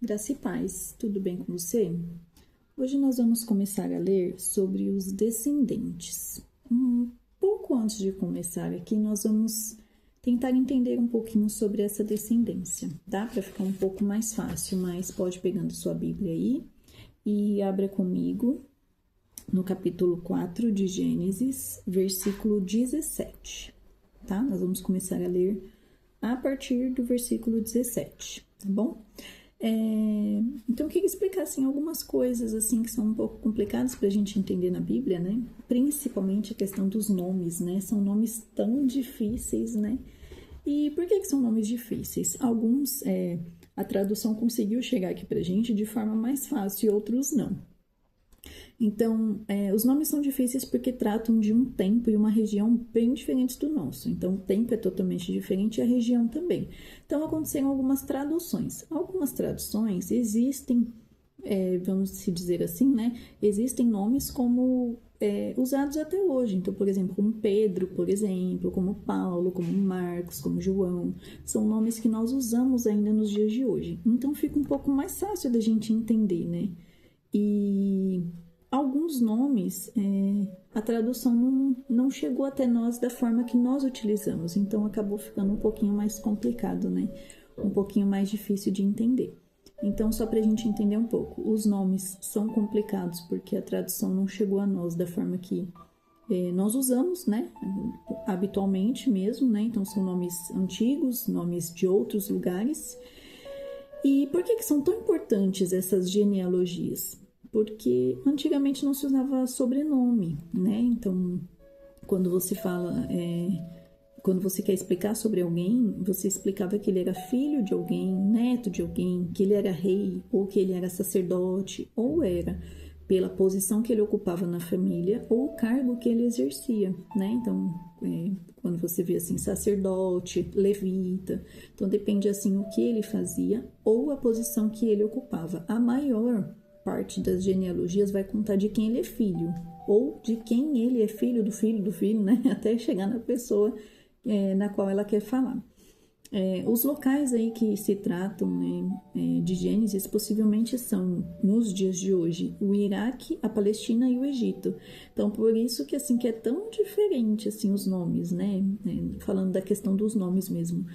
Graça e paz, tudo bem com você? Hoje nós vamos começar a ler sobre os descendentes. Pouco antes de começar aqui, nós vamos tentar entender um pouquinho sobre essa descendência, tá? Para ficar um pouco mais fácil, mas pode pegando sua Bíblia aí e abra comigo no capítulo 4 de Gênesis, versículo 17, tá? Nós vamos começar a ler a partir do versículo 17, tá bom? Então eu queria explicar assim, algumas coisas assim que são um pouco complicadas para a gente entender na Bíblia, né? Principalmente a questão dos nomes, né? São nomes tão difíceis, né? E por que são nomes difíceis? Alguns a tradução conseguiu chegar aqui para a gente de forma mais fácil e outros não. Então, os nomes são difíceis porque tratam de um tempo e uma região bem diferentes do nosso. Então, o tempo é totalmente diferente e a região também. Então, aconteceram algumas traduções. Algumas traduções existem, vamos se dizer assim, né? Existem nomes como usados até hoje. Então, por exemplo, como Pedro, por exemplo, como Paulo, como Marcos, como João. São nomes que nós usamos ainda nos dias de hoje. Então, fica um pouco mais fácil da gente entender, né? E alguns nomes, a tradução não chegou até nós da forma que nós utilizamos, então acabou ficando um pouquinho mais complicado, né? Um pouquinho mais difícil de entender. Então, só para a gente entender um pouco, os nomes são complicados porque a tradução não chegou a nós da forma que nós usamos, né? Habitualmente mesmo, né? Então, são nomes antigos, nomes de outros lugares. E por que são tão importantes essas genealogias? Porque antigamente não se usava sobrenome, né? Então, quando você fala, quando você quer explicar sobre alguém, você explicava que ele era filho de alguém, neto de alguém, que ele era rei, ou que ele era sacerdote, ou era pela posição que ele ocupava na família, ou o cargo que ele exercia, né? Então, quando você vê assim, sacerdote, levita, então depende assim o que ele fazia, ou a posição que ele ocupava. A maior parte das genealogias vai contar de quem ele é filho, ou de quem ele é filho do filho, né? Até chegar na pessoa na qual ela quer falar. Os locais aí que se tratam, né, de Gênesis possivelmente são, nos dias de hoje, o Iraque, a Palestina e o Egito. Então, por isso que, assim, que é tão diferente, assim, os nomes, né? Falando da questão dos nomes mesmo.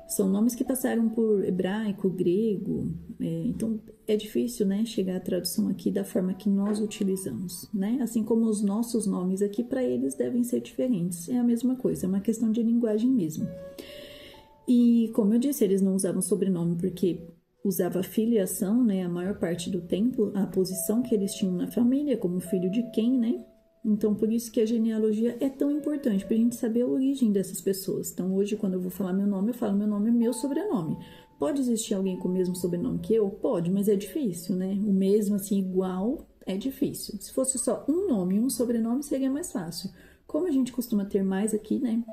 São nomes que passaram por hebraico, grego, então é difícil, né, chegar à tradução aqui da forma que nós utilizamos, né? Assim como os nossos nomes aqui, para eles devem ser diferentes. É a mesma coisa, é uma questão de linguagem mesmo. E, como eu disse, eles não usavam sobrenome porque usava filiação, né, a maior parte do tempo, a posição que eles tinham na família, como filho de quem, né? Então, por isso que a genealogia é tão importante, para a gente saber a origem dessas pessoas. Então, hoje, quando eu vou falar meu nome, eu falo meu nome é meu sobrenome. Pode existir alguém com o mesmo sobrenome que eu? Pode, mas é difícil, né? O mesmo, assim, igual, é difícil. Se fosse só um nome e um sobrenome, seria mais fácil. Como a gente costuma ter mais aqui, né?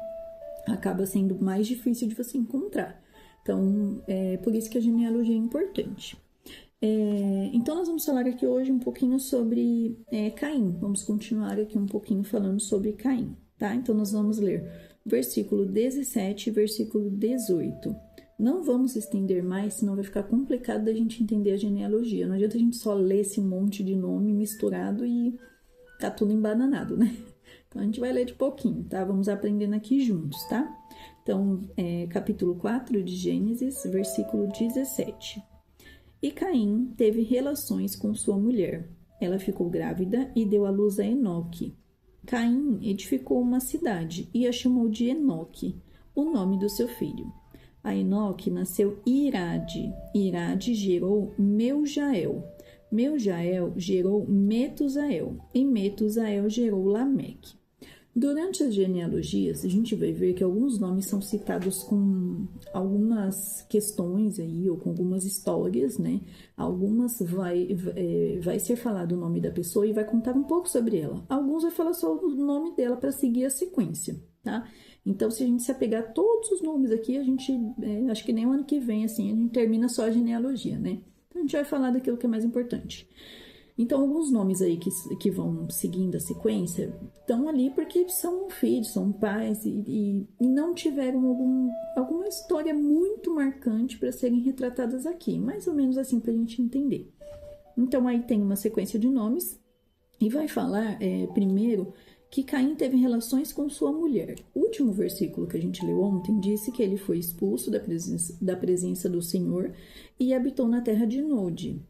Acaba sendo mais difícil de você encontrar. Então, por isso que a genealogia é importante. Então, nós vamos falar aqui hoje um pouquinho sobre Caim. Vamos continuar aqui um pouquinho falando sobre Caim, tá? Então, nós vamos ler versículo 17 e versículo 18. Não vamos estender mais, senão vai ficar complicado da gente entender a genealogia. Não adianta a gente só ler esse monte de nome misturado e tá tudo embananado, né? Então, a gente vai ler de pouquinho, tá? Vamos aprendendo aqui juntos, tá? Então, capítulo 4 de Gênesis, versículo 17. E Caim teve relações com sua mulher. Ela ficou grávida e deu à luz a Enoque. Caim edificou uma cidade e a chamou de Enoque, o nome do seu filho. A Enoque nasceu Irade. Irade gerou Meujael. Meujael gerou Metusael. E Metusael gerou Lameque. Durante as genealogias, a gente vai ver que alguns nomes são citados com algumas questões aí, ou com algumas histórias, né? Algumas vai ser falado o nome da pessoa e vai contar um pouco sobre ela. Alguns vai falar só o nome dela para seguir a sequência, tá? Então, se a gente se apegar a todos os nomes aqui, a gente, acho que nem o ano que vem, assim, a gente termina só a genealogia, né? Então, a gente vai falar daquilo que é mais importante. Então, alguns nomes aí que vão seguindo a sequência estão ali porque são filhos, são pais e não tiveram alguma história muito marcante para serem retratadas aqui. Mais ou menos assim para a gente entender. Então, aí tem uma sequência de nomes e vai falar primeiro que Caim teve relações com sua mulher. O último versículo que a gente leu ontem disse que ele foi expulso da presença do Senhor e habitou na terra de Nod,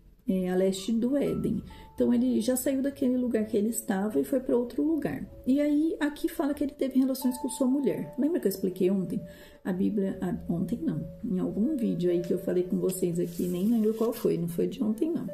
a leste do Éden. Então ele já saiu daquele lugar que ele estava e foi para outro lugar. E aí aqui fala que ele teve relações com sua mulher. Lembra que eu expliquei ontem? A Bíblia... ontem não. Em algum vídeo aí que eu falei com vocês aqui, nem lembro qual foi. Não foi de ontem não.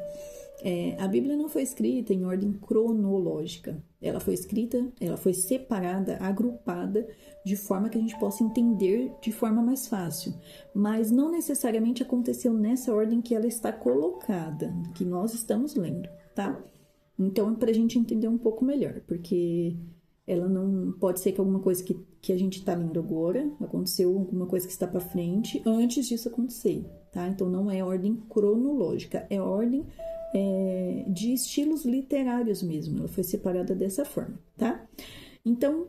A Bíblia não foi escrita em ordem cronológica. Ela foi separada, agrupada, de forma que a gente possa entender de forma mais fácil. Mas não necessariamente aconteceu nessa ordem que ela está colocada, que nós estamos lendo, tá? Então, é para a gente entender um pouco melhor, porque ela não... Pode ser que alguma coisa que a gente está lendo agora, aconteceu alguma coisa que está para frente antes disso acontecer, tá? Então, não é ordem cronológica, é ordem... de estilos literários mesmo, ela foi separada dessa forma, tá? Então,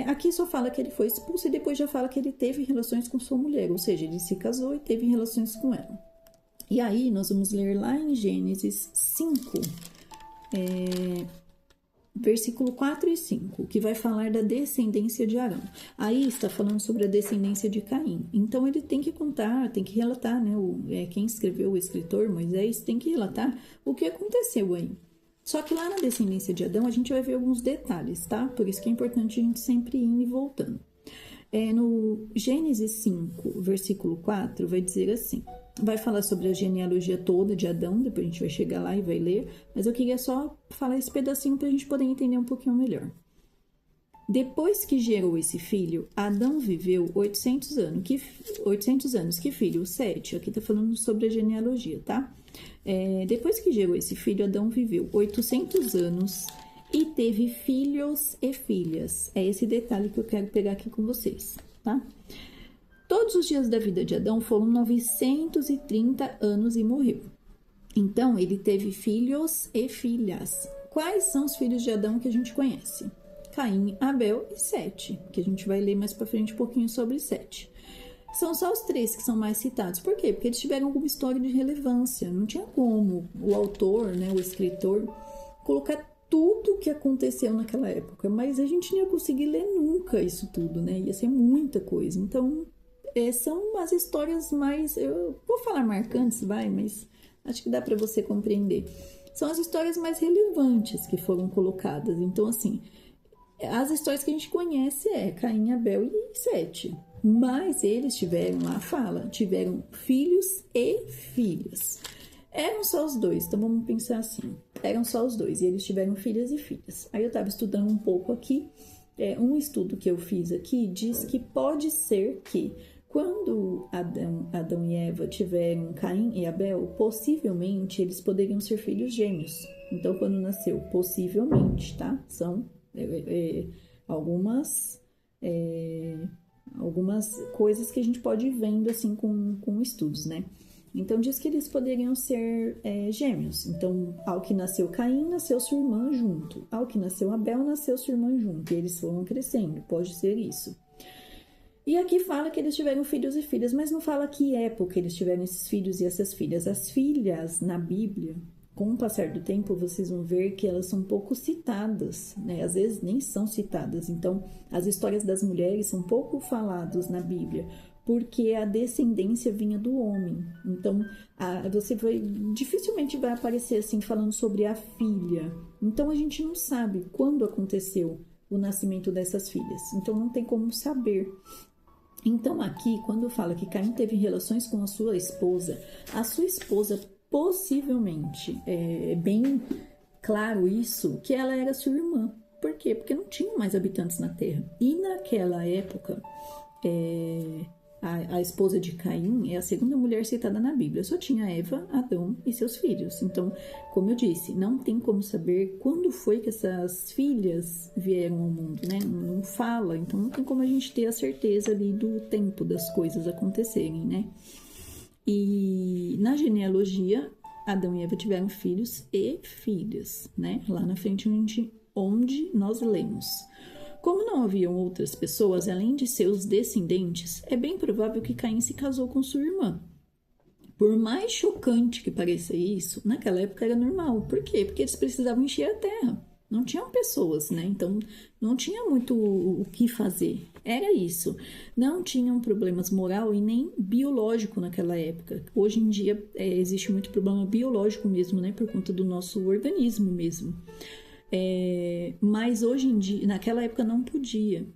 aqui só fala que ele foi expulso e depois já fala que ele teve relações com sua mulher, ou seja, ele se casou e teve relações com ela. E aí, nós vamos ler lá em Gênesis 5, versículo 4 e 5, que vai falar da descendência de Arão. Aí está falando sobre a descendência de Caim. Então, ele tem que contar, tem que relatar, né? Quem escreveu, o escritor, Moisés, tem que relatar o que aconteceu aí. Só que lá na descendência de Adão, a gente vai ver alguns detalhes, tá? Por isso que é importante a gente sempre ir e voltando. No Gênesis 5, versículo 4, vai dizer assim... Vai falar sobre a genealogia toda de Adão, depois a gente vai chegar lá e vai ler, mas eu queria só falar esse pedacinho para a gente poder entender um pouquinho melhor. Depois que gerou esse filho, Adão viveu 800 anos. Que filho? 7. Aqui tá falando sobre a genealogia, tá? Depois que gerou esse filho, Adão viveu 800 anos e teve filhos e filhas. É esse detalhe que eu quero pegar aqui com vocês, tá? Todos os dias da vida de Adão foram 930 anos e morreu. Então, ele teve filhos e filhas. Quais são os filhos de Adão que a gente conhece? Caim, Abel e Sete, que a gente vai ler mais pra frente um pouquinho sobre Sete. São só os 3 que são mais citados. Por quê? Porque eles tiveram alguma história de relevância. Não tinha como o autor, né, o escritor, colocar tudo o que aconteceu naquela época. Mas a gente não ia conseguir ler nunca isso tudo, né? Ia ser muita coisa. Então... são as histórias mais, eu vou falar marcantes, mas acho que dá para você compreender. São as histórias mais relevantes que foram colocadas. Então, assim, as histórias que a gente conhece Caim, Abel e Sete. Mas eles tiveram tiveram filhos e filhas. Eram só os 2, então vamos pensar assim. Eram só os 2 e eles tiveram filhas e filhas. Aí eu estava estudando um pouco aqui. Um estudo que eu fiz aqui diz que pode ser que quando Adão e Eva tiveram Caim e Abel, possivelmente eles poderiam ser filhos gêmeos. Então, quando nasceu, possivelmente, tá? São algumas coisas que a gente pode ir vendo assim com estudos, né? Então, diz que eles poderiam ser gêmeos. Então, ao que nasceu Caim, nasceu sua irmã junto. Ao que nasceu Abel, nasceu sua irmã junto. E eles foram crescendo. Pode ser isso. E aqui fala que eles tiveram filhos e filhas, mas não fala que época eles tiveram esses filhos e essas filhas. As filhas, na Bíblia, com o passar do tempo, vocês vão ver que elas são pouco citadas, né? Às vezes nem são citadas. Então, as histórias das mulheres são pouco faladas na Bíblia, porque a descendência vinha do homem. Então, dificilmente vai aparecer assim, falando sobre a filha. Então, a gente não sabe quando aconteceu o nascimento dessas filhas. Então, não tem como saber. Então, aqui, quando fala que Caim teve relações com a sua esposa possivelmente, é bem claro isso, que ela era sua irmã. Por quê? Porque não tinha mais habitantes na Terra. E naquela época, a esposa de Caim é a segunda mulher citada na Bíblia. Só tinha Eva, Adão e seus filhos. Então, como eu disse, não tem como saber quando foi que essas filhas vieram ao mundo, né? Não fala, então não tem como a gente ter a certeza ali do tempo das coisas acontecerem, né? E na genealogia, Adão e Eva tiveram filhos e filhas, né? Lá na frente onde nós lemos. Como não haviam outras pessoas além de seus descendentes, é bem provável que Caim se casou com sua irmã. Por mais chocante que pareça isso, naquela época era normal. Por quê? Porque eles precisavam encher a terra. Não tinham pessoas, né? Então, não tinha muito o que fazer. Era isso. Não tinham problemas moral e nem biológico naquela época. Hoje em dia, existe muito problema biológico mesmo, né? Por conta do nosso organismo mesmo. Mas hoje em dia, naquela época não podia.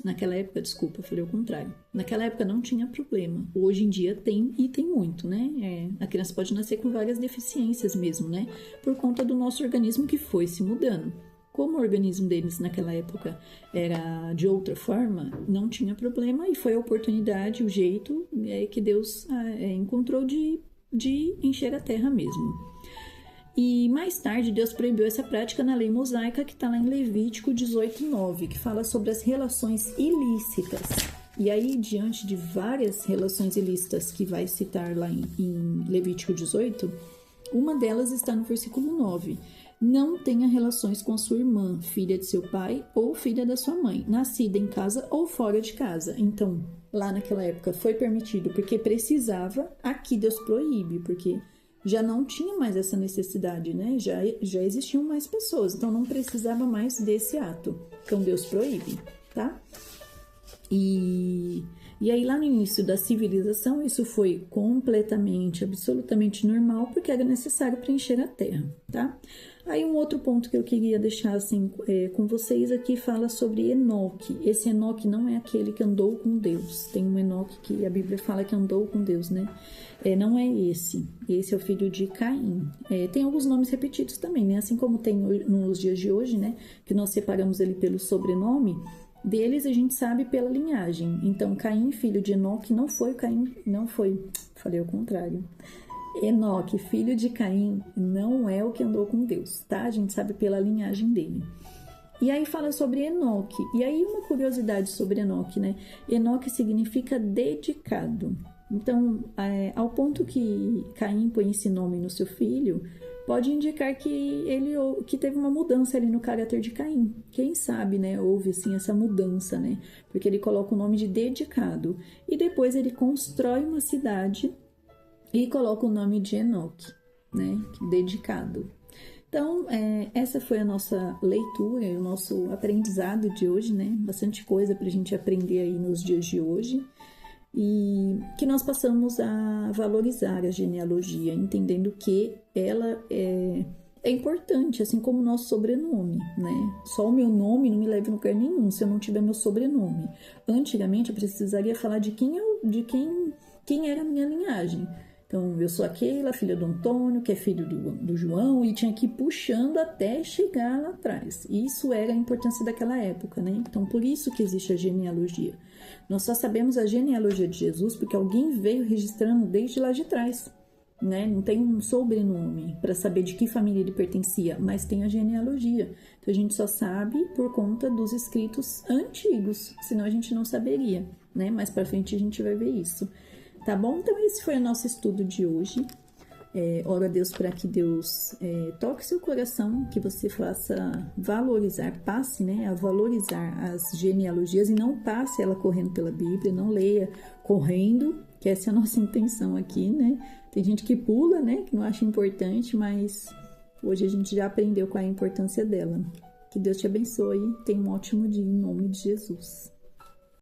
Naquela época, desculpa, falei o contrário. Naquela época não tinha problema. Hoje em dia tem e tem muito, né? A criança pode nascer com várias deficiências mesmo, né? Por conta do nosso organismo que foi se mudando. Como o organismo deles naquela época era de outra forma, não tinha problema e foi a oportunidade, o jeito que Deus encontrou de encher a terra mesmo. E mais tarde, Deus proibiu essa prática na lei mosaica, que está lá em Levítico 18:9, que fala sobre as relações ilícitas. E aí, diante de várias relações ilícitas que vai citar lá em Levítico 18, uma delas está no versículo 9. Não tenha relações com a sua irmã, filha de seu pai ou filha da sua mãe, nascida em casa ou fora de casa. Então, lá naquela época foi permitido porque precisava, aqui Deus proíbe, porque já não tinha mais essa necessidade, né? Já existiam mais pessoas, então não precisava mais desse ato. Então Deus proíbe, tá? E aí lá no início da civilização isso foi completamente, absolutamente normal, porque era necessário preencher a terra, tá? Aí um outro ponto que eu queria deixar assim com vocês aqui fala sobre Enoque. Esse Enoque não é aquele que andou com Deus. Tem um Enoque que a Bíblia fala que andou com Deus, né? Não é esse. Esse é o filho de Caim. Tem alguns nomes repetidos também, né? Assim como tem nos dias de hoje, né? Que nós separamos ele pelo sobrenome. Deles a gente sabe pela linhagem. Então, Caim, filho de Enoque, falei o contrário. Enoque, filho de Caim, não é o que andou com Deus, tá? A gente sabe pela linhagem dele. E aí fala sobre Enoque. E aí uma curiosidade sobre Enoque, né? Enoque significa dedicado. Então, ao ponto que Caim põe esse nome no seu filho, pode indicar que teve uma mudança ali no caráter de Caim. Quem sabe, né? Houve, assim, essa mudança, né? Porque ele coloca o nome de dedicado. E depois ele constrói uma cidade e coloca o nome de Enoque, né? Dedicado. Então, essa foi a nossa leitura, o nosso aprendizado de hoje, né? Bastante coisa para a gente aprender aí nos dias de hoje. E que nós passamos a valorizar a genealogia, entendendo que ela é importante, assim como o nosso sobrenome, né? Só o meu nome não me leva a lugar nenhum se eu não tiver meu sobrenome. Antigamente eu precisaria falar de quem era a minha linhagem. Então, eu sou a Keila, filha do Antônio, que é filho do João, e tinha que ir puxando até chegar lá atrás. Isso era a importância daquela época, né? Então, por isso que existe a genealogia. Nós só sabemos a genealogia de Jesus porque alguém veio registrando desde lá de trás, né? Não tem um sobrenome para saber de que família ele pertencia, mas tem a genealogia. Então, a gente só sabe por conta dos escritos antigos, senão a gente não saberia, né? Mais para frente a gente vai ver isso. Tá bom? Então, esse foi o nosso estudo de hoje. Oro a Deus para que Deus toque seu coração, que você faça valorizar, passe, né, a valorizar as genealogias e não passe ela correndo pela Bíblia, não leia correndo, que essa é a nossa intenção aqui, né? Tem gente que pula, né, que não acha importante, mas hoje a gente já aprendeu qual é a importância dela. Que Deus te abençoe, tenha um ótimo dia em nome de Jesus.